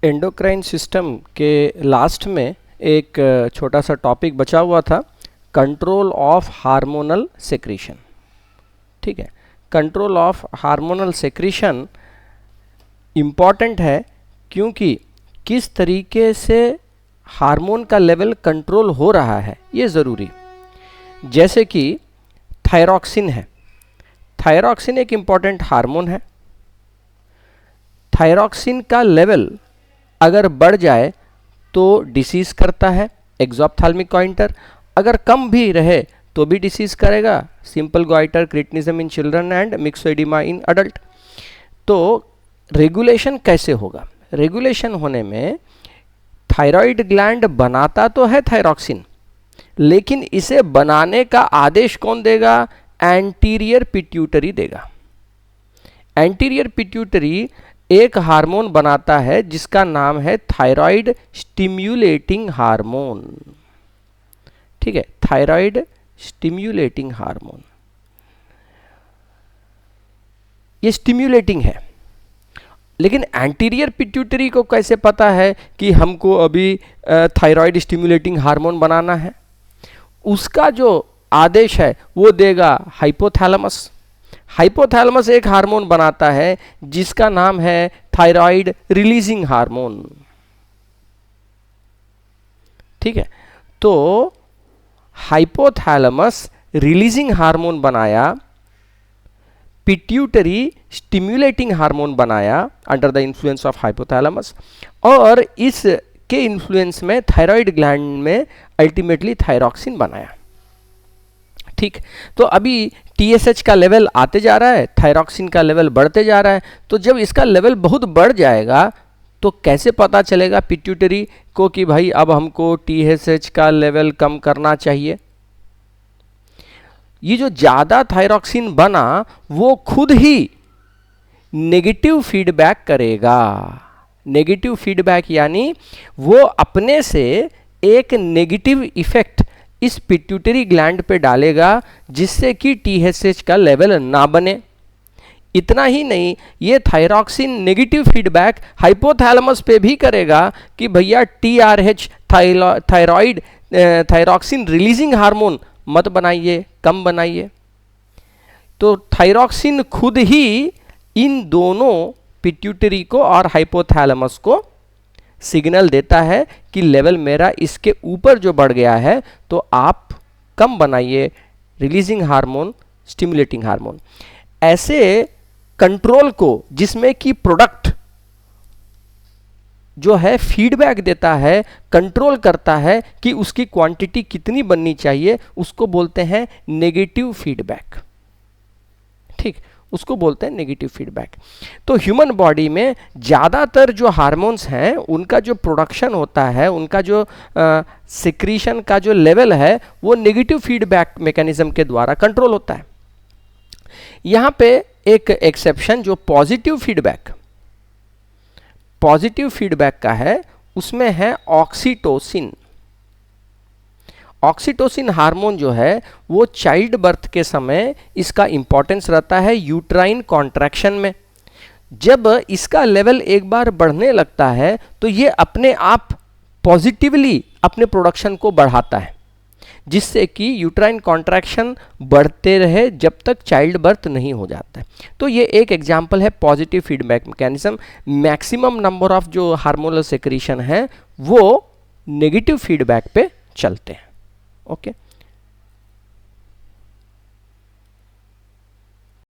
Endocrine system के last में एक छोटा सा टॉपिक बचा हुआ था, कंट्रोल ऑफ हार्मोनल सेक्रीशन। ठीक है, control of hormonal secretion important है क्योंकि किस तरीके से हार्मोन का लेवल कंट्रोल हो रहा है ये ज़रूरी। जैसे कि थायरॉक्सिन है, थायरॉक्सिन एक इम्पॉर्टेंट हार्मोन है। थायरॉक्सिन का लेवल अगर बढ़ जाए तो डिसीज करता है, एक्सोप्थाल्मिक गॉइटर। अगर कम भी रहे तो भी डिसीज करेगा, simple goitre, cretinism in children and myxoedema in adult. तो रेगुलेशन कैसे होगा? रेगुलेशन होने में थायराइड ग्लैंड बनाता तो है थायरॉक्सिन, लेकिन इसे बनाने का आदेश कौन देगा? एंटीरियर पिट्यूटरी देगा। एंटीरियर पिट्यूटरी एक हार्मोन बनाता है जिसका नाम है थायराइड स्टिम्युलेटिंग हार्मोन। ठीक है, थायराइड स्टिम्युलेटिंग हार्मोन, ये स्टिम्युलेटिंग है। लेकिन एंटीरियर पिट्यूटरी को कैसे पता है कि हमको अभी थायराइड स्टिम्युलेटिंग हार्मोन बनाना है? उसका जो आदेश है वो देगा हाइपोथैलेमस। हाइपोथैलेमस एक हार्मोन बनाता है जिसका नाम है थायराइड रिलीजिंग हार्मोन। ठीक है, तो हाइपोथैलेमस रिलीजिंग हार्मोन बनाया, पिट्यूटरी स्टिम्युलेटिंग हार्मोन बनाया under the influence of hypothalamus, और इसके इन्फ्लुएंस में थायराइड ग्लैंड में अल्टीमेटली थायरॉक्सिन बनाया। ठीक, तो अभी TSH का लेवल आते जा रहा है, थायरॉक्सिन का लेवल बढ़ते जा रहा है। तो जब इसका लेवल बहुत बढ़ जाएगा तो कैसे पता चलेगा पिट्यूटरी को कि भाई अब हमको TSH का लेवल कम करना चाहिए? ये जो ज़्यादा थायरॉक्सिन बना वो खुद ही नेगेटिव फीडबैक करेगा। नेगेटिव फीडबैक यानी वो अपने से एक नेगेटिव इफेक्ट इस पिट्यूटरी ग्लैंड पे डालेगा जिससे कि TSH का लेवल ना बने। इतना ही नहीं, ये थायरॉक्सिन नेगेटिव फीडबैक हाइपोथैलेमस पे भी करेगा कि भैया TRH thyroid thyroxine releasing hormone मत बनाइए, कम बनाइए। तो थायरॉक्सिन खुद ही इन दोनों पिट्यूटरी को और हाइपोथैलेमस को सिग्नल देता है कि लेवल मेरा इसके ऊपर जो बढ़ गया है तो आप कम बनाइए रिलीजिंग हार्मोन, स्टिमुलेटिंग हार्मोन। ऐसे कंट्रोल को, जिसमें कि प्रोडक्ट जो है फीडबैक देता है, कंट्रोल करता है कि उसकी क्वांटिटी कितनी बननी चाहिए, उसको बोलते हैं नेगेटिव फीडबैक। ठीक, उसको बोलते हैं नेगेटिव फीडबैक। तो ह्यूमन बॉडी में ज़्यादातर जो हार्मोन्स हैं उनका जो प्रोडक्शन होता है, उनका जो सिक्रीशन का जो लेवल है वो नेगेटिव फीडबैक मैकेनिज्म के द्वारा कंट्रोल होता है। यहाँ पे एक एक्सेप्शन जो पॉजिटिव फीडबैक का है, उसमें है ऑक्सीटोसिन। ऑक्सीटोसिन हार्मोन जो है वो चाइल्ड बर्थ के समय इसका इंपॉर्टेंस रहता है यूट्राइन कॉन्ट्रैक्शन में। जब इसका लेवल एक बार बढ़ने लगता है तो ये अपने आप पॉजिटिवली अपने प्रोडक्शन को बढ़ाता है, जिससे कि यूट्राइन कॉन्ट्रैक्शन बढ़ते रहे जब तक चाइल्ड बर्थ नहीं हो जाता है। तो ये एक एग्जाम्पल है positive feedback mechanism. Maximum number of जो हार्मोनल सेक्रीशन है वो नेगेटिव फीडबैक पे चलते हैं। ओके।